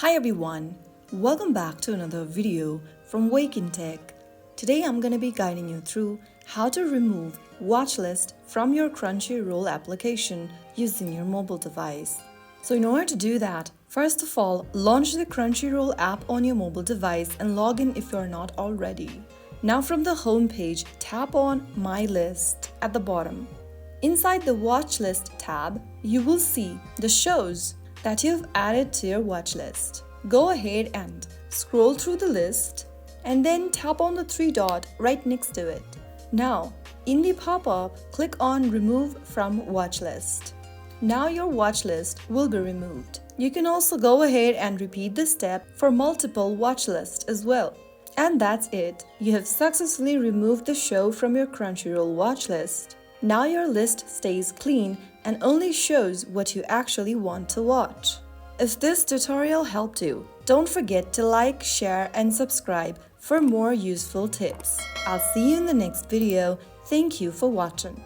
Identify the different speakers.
Speaker 1: Hi everyone, welcome back to another video from Wake&Tech. Today I'm going to be guiding you through how to remove watchlist from your Crunchyroll application using your mobile device. So in order to do that, first of all, launch the Crunchyroll app on your mobile device and log in if you're not already. Now from the home page, tap on My List at the bottom. Inside the Watchlist tab, you will see the shows that you've added to your watch list. Go ahead and scroll through the list and then tap on the three dot right next to it. Now, in the pop-up, click on Remove from Watch List. Now your watch list will be removed. You can also go ahead and repeat this step for multiple watch lists as well. And that's it. You have successfully removed the show from your Crunchyroll watch list. Now your list stays clean and only shows what you actually want to watch. If this tutorial helped you, don't forget to like, share and subscribe for more useful tips. I'll see you in the next video. Thank you for watching.